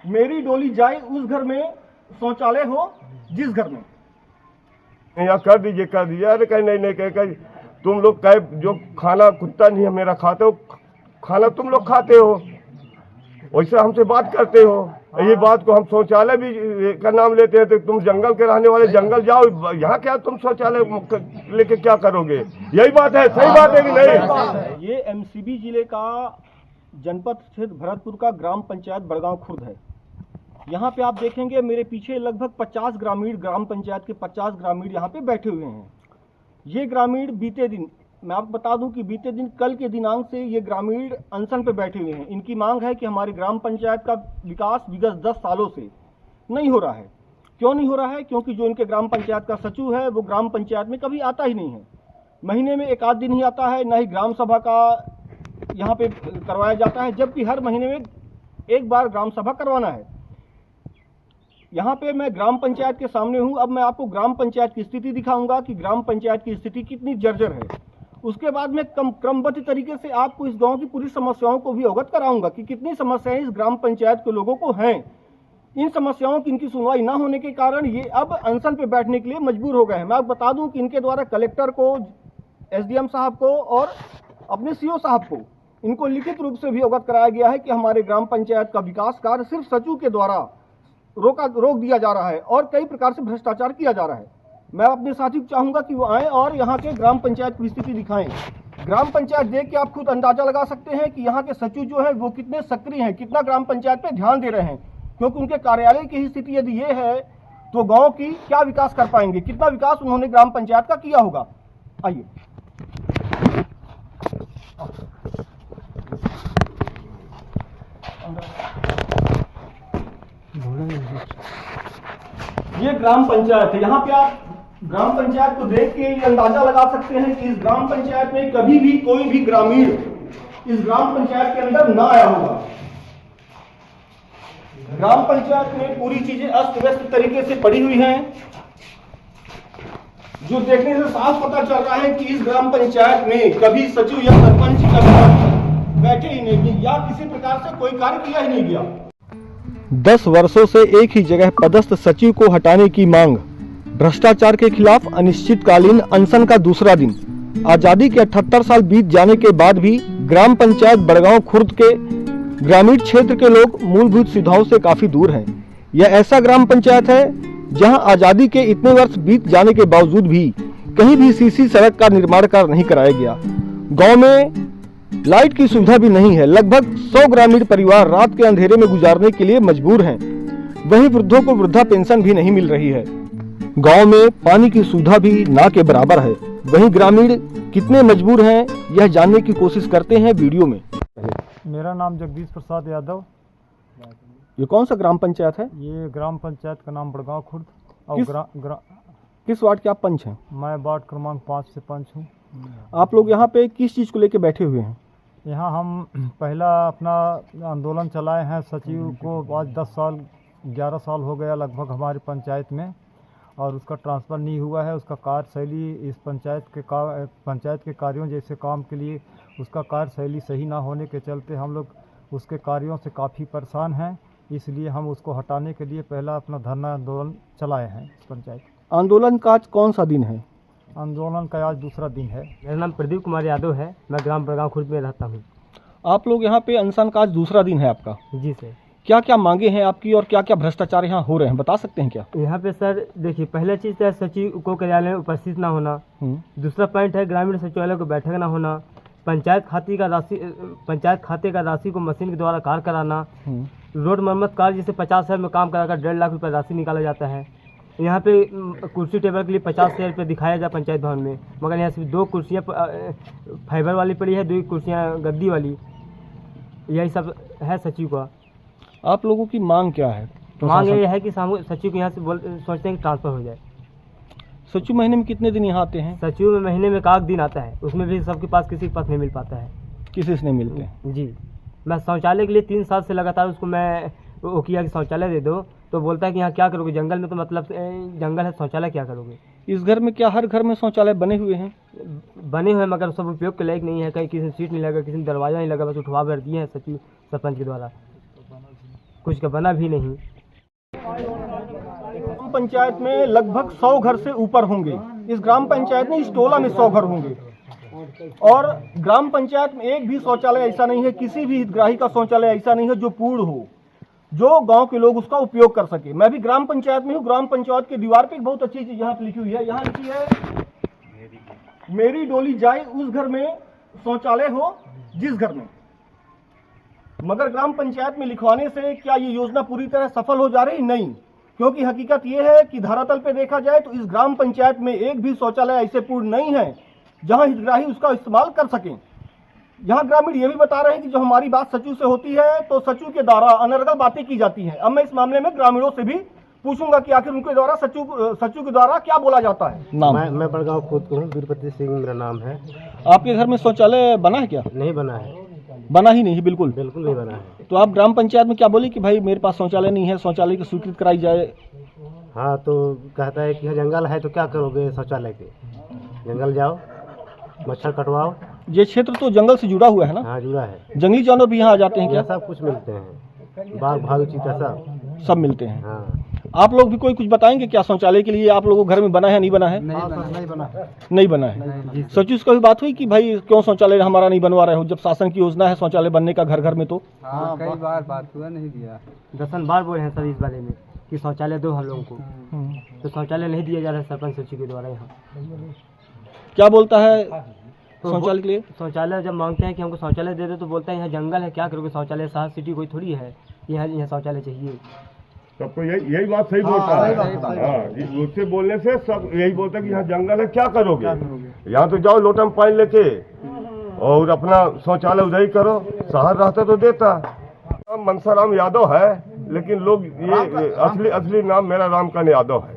मेरी डोली जाए उस घर में शौचालय हो जिस घर में। या कर दीजिए अरे कहीं नहीं कहीं तुम लोग कहे जो खाना कुत्ता नहीं है मेरा खाते हो, खाना तुम लोग खाते हो, वैसे हमसे बात करते हो। ये बात को हम शौचालय भी का नाम लेते हैं तो तुम जंगल के रहने वाले जंगल जाओ, यहाँ क्या तुम शौचालय लेके क्या करोगे? यही बात है, सही बात है कि नहीं? ये एमसीबी जिले का जनपद क्षेत्र भरतपुर का ग्राम पंचायत बड़गांव खुर्द है। यहाँ पे आप देखेंगे मेरे पीछे लगभग 50 ग्रामीण, ग्राम पंचायत के 50 ग्रामीण यहाँ पे बैठे हुए हैं। ये ग्रामीण बीते दिन, मैं आपको बता दूं कि बीते दिन कल के दिनांक से ये ग्रामीण अनशन पे बैठे हुए हैं। इनकी मांग है कि हमारे ग्राम पंचायत का विकास विगत 10 सालों से नहीं हो रहा है। क्यों नहीं हो रहा है? क्योंकि जो इनके ग्राम पंचायत का सचिव है वो ग्राम पंचायत में कभी आता ही नहीं है। महीने में एक आध दिन ही आता है, न ही ग्राम सभा का यहाँ पे करवाया जाता है, जबकि हर महीने में एक बार ग्राम सभा करवाना है। यहाँ पे मैं ग्राम पंचायत के सामने हूँ। अब मैं आपको ग्राम पंचायत की स्थिति दिखाऊंगा कि ग्राम पंचायत की स्थिति कितनी जर्जर है। उसके बाद मैं क्रमबद्ध तरीके से आपको इस गांव की पूरी समस्याओं को भी अवगत कराऊंगा कि कितनी समस्याएं इस ग्राम पंचायत के लोगों को हैं। इन समस्याओं की इनकी सुनवाई ना होने के कारण ये अब अनशन पे बैठने के लिए मजबूर हो गए हैं। मैं आपको बता दूं कि इनके द्वारा कलेक्टर को, एसडीएम साहब को और अपने सीओ साहब को इनको लिखित रूप से भी अवगत कराया गया है कि हमारे ग्राम पंचायत का विकास कार्य सिर्फ सचिव के द्वारा रोक दिया जा रहा है और कई प्रकार से भ्रष्टाचार किया जा रहा है। मैं अपने साथी को चाहूंगा कि वो आए और यहाँ के ग्राम पंचायत की स्थिति दिखाएं। ग्राम पंचायत देख के आप खुद अंदाजा लगा सकते हैं कि यहाँ के सचिव जो है वो कितने सक्रिय हैं, कितना ग्राम पंचायत पे ध्यान दे रहे हैं। क्योंकि उनके कार्यालय की ही स्थिति यदि ये है तो गांव की क्या विकास कर पाएंगे, कितना विकास उन्होंने ग्राम पंचायत का किया होगा। आइए ये ग्राम पंचायत है। यहाँ पे आप ग्राम पंचायत को देख के ये अंदाजा लगा सकते हैं कि इस ग्राम पंचायत में कभी भी कोई भी ग्रामीण इस ग्राम पंचायत के अंदर ना आया होगा। ग्राम पंचायत में पूरी चीजें अस्त व्यस्त तरीके से पड़ी हुई हैं, जो देखने से साफ पता चल रहा है कि इस ग्राम पंचायत में कभी सचिव या सरपंच कभी बैठे ही नहीं या किसी प्रकार से कोई कार्य किया ही नहीं गया। 10 वर्षों से एक ही जगह पदस्थ सचिव को हटाने की मांग, भ्रष्टाचार के खिलाफ अनिश्चितकालीन अनशन का दूसरा दिन। आजादी के 78 साल बीत जाने के बाद भी ग्राम पंचायत बड़गांव खुर्द के ग्रामीण क्षेत्र के लोग मूलभूत सुविधाओं से काफी दूर हैं। यह ऐसा ग्राम पंचायत है जहां आजादी के इतने वर्ष बीत जाने के बावजूद भी कहीं भी सीसी सड़क का निर्माण कार्य नहीं कराया गया। गांव में लाइट की सुविधा भी नहीं है। लगभग 100 ग्रामीण परिवार रात के अंधेरे में गुजारने के लिए मजबूर हैं। वहीं वृद्धों को वृद्धा पेंशन भी नहीं मिल रही है। गांव में पानी की सुविधा भी ना के बराबर है। वहीं ग्रामीण कितने मजबूर हैं यह जानने की कोशिश करते हैं वीडियो में। मेरा नाम जगदीश प्रसाद यादव। ये कौन सा ग्राम पंचायत है? ये ग्राम पंचायत का नाम बड़गांव खुर्द और किस वार्ड के आप पंच हैं? मैं वार्ड क्रमांक 5 से पंच हूँ। आप लोग यहाँ पे किस चीज़ को लेके बैठे हुए हैं? यहाँ हम पहला अपना आंदोलन चलाए हैं। सचिव को आज 10 साल 11 साल हो गया लगभग हमारी पंचायत में, और उसका ट्रांसफ़र नहीं हुआ है। उसका कार्यशैली इस पंचायत के कार्यों जैसे काम के लिए उसका कार्यशैली सही ना होने के चलते हम लोग उसके कार्यों से काफ़ी परेशान हैं। इसलिए हम उसको हटाने के लिए पहला अपना धरना आंदोलन चलाए हैं इस पंचायत। आंदोलन का आज कौन सा दिन है? आंदोलन का आज दूसरा दिन है। मेरा नाम प्रदीप कुमार यादव है। मैं ग्राम बड़गांव खुर्द में रहता हूँ। आप लोग यहाँ पे अनशन का आज दूसरा दिन है आपका? जी सर। क्या क्या मांगे हैं आपकी और क्या क्या भ्रष्टाचार यहाँ हो रहे हैं, बता सकते हैं क्या? यहाँ पे सर देखिए, पहला चीज़ तो है सचिव को कार्यालय में उपस्थित ना होना। दूसरा पॉइंट है ग्रामीण सचिवालय को बैठक ना होना। पंचायत खाते का राशि को मशीन के द्वारा कार्य कराना। रोड मरम्मत कार्य जैसे 50,000 में काम कराकर 1.5 लाख रुपये राशि निकाला जाता है। यहाँ पे कुर्सी टेबल के लिए 50,000 रुपये दिखाया जाए पंचायत भवन में, मगर यहाँ सिर्फ 2 कुर्सियाँ फाइबर वाली पड़ी है, 2 कुर्सियाँ गद्दी वाली। यही सब है सचिव का। आप लोगों की मांग क्या है? मांग ये है कि सचिव को यहाँ से सोचते हैं कि ट्रांसफ़र हो जाए। सचिव महीने में कितने दिन यहाँ आते हैं? सचिव में महीने में 1 दिन आता है, उसमें भी सबके पास किसी के पास नहीं मिल पाता है। किसी से नहीं मिलते हैं? जी। मैं शौचालय के लिए 3 साल से लगातार उसको मैं वो किया कि शौचालय दे दो, तो बोलता है कि यहाँ क्या करोगे, जंगल में तो मतलब जंगल है, शौचालय क्या करोगे। इस घर में क्या हर घर में शौचालय बने हुए हैं? बने हुए हैं, मगर सब उपयोग के लायक नहीं है। कहीं किसी सीट नहीं लगा, किसी ने दरवाज़ा नहीं लगा, बस उठवा भर दिए हैं सचिव सरपंच के द्वारा। कुछ का बना भी नहीं। ग्राम पंचायत में लगभग 100 घर से ऊपर होंगे। इस ग्राम पंचायत में, इस टोला में 100 घर होंगे और ग्राम पंचायत में एक भी शौचालय ऐसा नहीं है, किसी भी हितग्राही का शौचालय ऐसा नहीं है जो पूर्ण हो, जो गांव के लोग उसका उपयोग कर सके। मैं भी ग्राम पंचायत में हूँ। ग्राम पंचायत के दीवार पे एक बहुत अच्छी चीज यहाँ पे लिखी हुई है। यहाँ लिखी है, मेरी डोली जाए उस घर में शौचालय हो जिस घर में। मगर ग्राम पंचायत में लिखवाने से क्या ये योजना पूरी तरह सफल हो जा रही? नहीं, क्योंकि हकीकत ये है कि धरातल पे देखा जाए तो इस ग्राम पंचायत में एक भी शौचालय ऐसे पूर्ण नहीं है जहां हितग्राही उसका इस्तेमाल कर सकें। यहाँ ग्रामीण ये भी बता रहे हैं कि जो हमारी बात सचिव से होती है तो सचिव के द्वारा अनर्गल बातें की जाती हैं। अब मैं इस मामले में ग्रामीणों से भी पूछूंगा कि आखिर उनके द्वारा सचिव के द्वारा क्या बोला जाता है। मैं बड़गांव खुद को हूँ, वीरपति सिंह मेरा नाम है। आपके घर में शौचालय बना है क्या? नहीं बना है, बना ही नहीं है, बिल्कुल नहीं बना है। तो आप ग्राम पंचायत में क्या बोले कि भाई मेरे पास शौचालय नहीं है, शौचालय की स्वीकृत कराई जाए? हाँ, तो कहता है कि जंगल है तो क्या करोगे शौचालय के, जंगल जाओ, मच्छर कटवाओ। ये क्षेत्र तो जंगल से जुड़ा हुआ है ना? हाँ, जुड़ा है। जंगली जानवर भी यहाँ आ जाते हैं क्या? सब कुछ मिलते हैं, बाघ भालू चीता सब मिलते हैं। हाँ। आप लोग भी कोई कुछ बताएंगे क्या शौचालय के लिए आप लोगों को घर में बना है, नहीं बना है? नहीं बना है। सचिव से कभी बात हुई कि भाई क्यों शौचालय हमारा नहीं बनवा रहे हो, जब शासन की योजना है शौचालय बनने का घर घर में? तो कई बार बात हुआ, नहीं दिया। 10 बार बोले हैं सर इस बारे में कि शौचालय दो हम लोगों को, तो शौचालय नहीं दिया जा रहा है सरपंच सचिव के द्वारा। यहाँ क्या बोलता है शौचालय के लिए? शौचालय जब मांगते हैं कि हमको शौचालय दे दो तो बोलता है यहाँ जंगल है, क्या करोगे शौचालय, शहर सिटी कोई थोड़ी है, यहाँ शौचालय चाहिए। सबको यही बात सही बोलता है। उससे बोलने से सब यही बोलता है कि यहाँ जंगल है, क्या करोगे? यहाँ तो जाओ लोटा में पानी लेके और अपना शौचालय उधर ही करो। शहर रहता तो देता। मनसाराम यादव है, लेकिन लोग ये असली नाम मेरा रामकांत यादव है।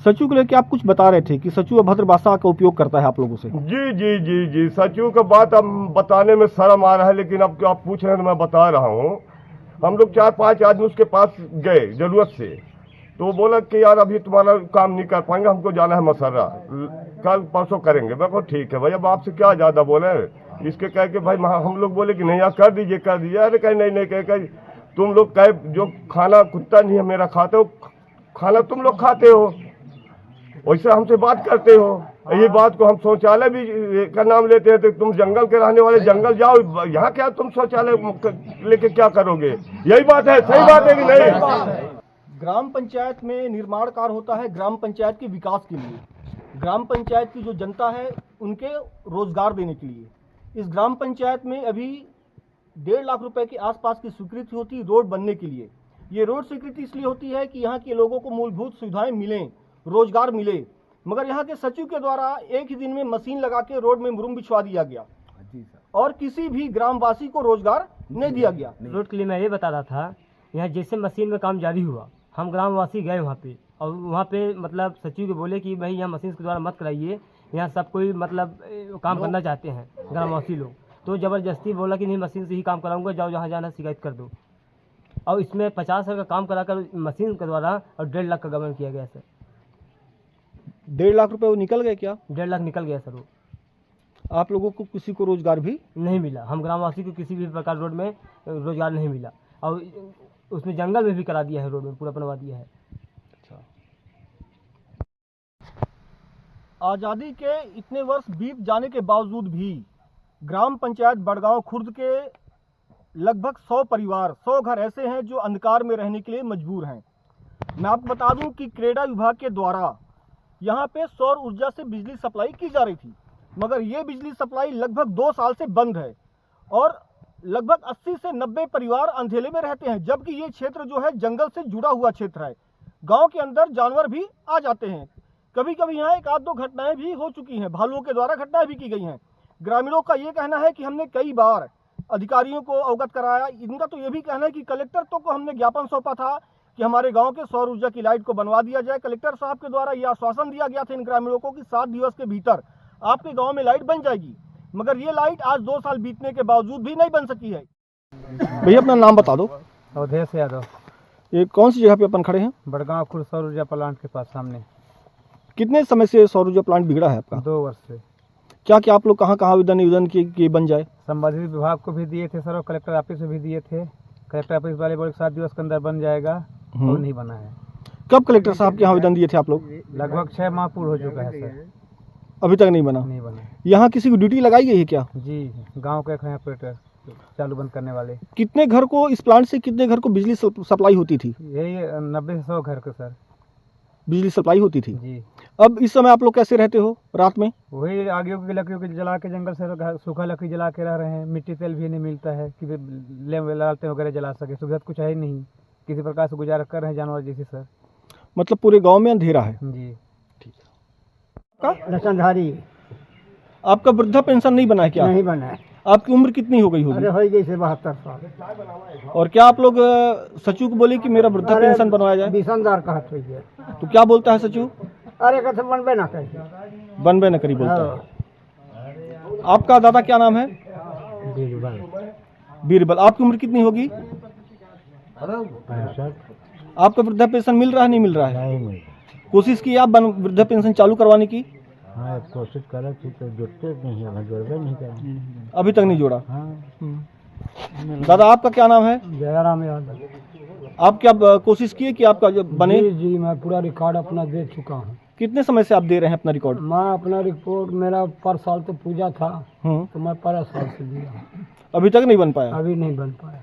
सचिव को लेकर आप कुछ बता रहे थे कि सचिव अभद्र भाषा का उपयोग करता है आप लोगों से। जी जी जी जी, सचिव का बात अब बताने में शर्म आ रहा है, लेकिन अब आप पूछ रहे हैं तो मैं बता रहा हूँ। हम लोग 4-5 आदमी उसके पास गए जरूरत से, तो वो बोला कि यार अभी तुम्हारा काम नहीं कर पाएंगे, हमको जाना है मसर्रा, कल परसों करेंगे। मैं कहा ठीक है भाई, अब आपसे क्या ज़्यादा बोले। इसके कह के भाई हम लोग बोले कि नहीं यार कर दीजिए। अरे कहीं नहीं कह तुम लोग कहे जो खाना कुत्ता नहीं है मेरा खाते हो, खाना तुम लोग खाते हो, वैसे हमसे बात करते हो। ये बात को हम शौचालय भी का नाम लेते हैं, तो तुम जंगल के रहने वाले जंगल जाओ, यहाँ क्या तुम शौचालय लेके क्या करोगे? यही बात है, सही बात है कि नहीं? ग्राम पंचायत में निर्माण कार्य होता है ग्राम पंचायत के विकास के लिए, ग्राम पंचायत की जो जनता है उनके रोजगार देने के लिए। इस ग्राम पंचायत में अभी 1.5 लाख रुपए के आसपास की स्वीकृति होती है रोड बनने के लिए। ये रोड स्वीकृति इसलिए होती है कि यहाँ के लोगों को मूलभूत सुविधाएं मिलें, रोजगार मिले। मगर यहाँ के सचिव के द्वारा एक ही दिन में मशीन लगा के रोड में मुरुम बिछवा दिया गया और किसी भी ग्रामवासी को रोजगार नहीं दिया गया। रोड के लिए मैं ये बता रहा था, यहाँ जैसे मशीन में काम जारी हुआ, हम ग्रामवासी गए वहाँ पे और वहाँ पे मतलब सचिव को बोले कि भाई यहाँ मशीन के द्वारा मत कराइए, यहाँ सब कोई मतलब काम करना चाहते हैं ग्रामवासी लोग। तो ज़बरदस्ती बोला कि नहीं मशीन से ही काम कराऊंगा, जाओ जहाँ जाना शिकायत कर दो। और इसमें 50 हज़ार का काम कराकर मशीन के द्वारा और 1.5 लाख का गबन किया गया सर। 1.5 लाख रुपए वो निकल गए क्या? 1.5 लाख निकल गया सर। वो आप लोगों को किसी को रोजगार भी नहीं मिला, हम ग्रामवासी को किसी भी प्रकार रोड में रोजगार नहीं मिला और उसमें जंगल में भी करा दिया है, रोड में पूरा बनवा दिया है। आज़ादी के इतने वर्ष बीत जाने के बावजूद भी ग्राम पंचायत बड़गांव खुर्द के लगभग 100 परिवार, 100 घर ऐसे हैं जो अंधकार में रहने के लिए मजबूर हैं। मैं आपको बता दूं कि क्रेडा विभाग के द्वारा यहाँ पे सौर ऊर्जा से बिजली सप्लाई की जा रही थी, मगर ये बिजली सप्लाई लगभग 2 साल से बंद है और लगभग 80 से 90 परिवार अंधेले में रहते हैं, जबकि ये क्षेत्र जो है जंगल से जुड़ा हुआ क्षेत्र है। गांव के अंदर जानवर भी आ जाते हैं। कभी कभी यहाँ 1-2 घटनाएं भी हो चुकी हैं, भालुओं के द्वारा घटनाएं भी की गई हैं। ग्रामीणों का ये कहना है कि हमने कई बार अधिकारियों को अवगत कराया। इनका तो ये भी कहना है कि कलेक्टर तो को हमने ज्ञापन सौंपा था कि हमारे गांव के सौर ऊर्जा की लाइट को बनवा दिया जाए। कलेक्टर साहब के द्वारा यह आश्वासन दिया गया था इन ग्रामीणों को कि 7 दिवस के भीतर आपके गांव में लाइट बन जाएगी, मगर ये लाइट आज 2 साल बीतने के बावजूद भी नहीं बन सकी है। भैया अपना नाम बता दो। अवधेश यादव। ये कौन सी जगह पे अपन खड़े हैं? बड़गांव खुर्द सौर ऊर्जा प्लांट के पास सामने। कितने समय से सौर ऊर्जा प्लांट बिगड़ा है आपका? 2 वर्ष से। क्या क्या आप लोग कहाँ आवेदन निवेदन किए बन जाए? संबंधित विभाग को भी दिए थे सर, और कलेक्टर ऑफिस में भी दिए थे, कलेक्टर ऑफिस वाले बोले 7 दिवस के अंदर बन जाएगा, और नहीं बना है। कब कलेक्टर साहब के यहाँ आवेदन दिए थे आप लोग? लगभग 6 माह पूर्ण हो चुका है सर, अभी तक नहीं बना। नहीं बना। यहाँ किसी को ड्यूटी लगाई गई है क्या? जी, गांव के हैं ऑपरेटर चालू बंद करने वाले। कितने घर को इस प्लांट से कितने घर को बिजली सप्लाई होती थी? यही 90 से 100 घर को सर बिजली सप्लाई होती थी। जी। अब इस समय आप लोग कैसे रहते हो रात में? वही आगियों की लकड़ियों की जला के, जंगल से सूखा लकड़ी जला के रह रहे हैं। मिट्टी तेल भी नहीं मिलता है कि लालटेन वगैरह जला सके, सुविधा कुछ है ही नहीं। किसी प्रकार से गुजारा कर रहे हैं जानवर जैसे सर। मतलब पूरे गांव में अंधेरा है। जी। लसनधारी आपका वृद्धा पेंशन नहीं बना है क्या? नहीं बना है। आपकी उम्र कितनी हो गई होगी? अरे हो गई से 72 साल। और क्या आप लोग सचिव को बोले कि मेरा वृद्धा पेंशन बनवाया जाए? बिशनदार कहत हुई है। तो क्या बोलता है सचिव? अरे कथे बनबे ना कही। बनबे न करी बोलता है। आपका दादा क्या नाम है? बीरबल। आपकी उम्र कितनी होगी? 65। आपका वृद्धा पेंशन मिल रहा है नहीं मिल रहा है? कोशिश की आप वृद्धा पेंशन चालू करवाने की? हाँ, कोशिश करे थी तो जुड़ते नहीं है, जोड़बे नहीं करे। अभी तक नहीं जोड़ा। हाँ। दादा आपका क्या नाम है? जयराम यादव। आप क्या कोशिश किए कि आपका जो बने? जी, मैं पूरा रिकॉर्ड अपना दे चुका हूँ। कितने समय से आप दे रहे हैं अपना रिकॉर्ड? मैं अपना रिपोर्ट, मेरा पर साल तो पूजा था, हम्म। तो मैं पर साल से दिया। अभी तक नहीं बन पाया? अभी नहीं बन पाया।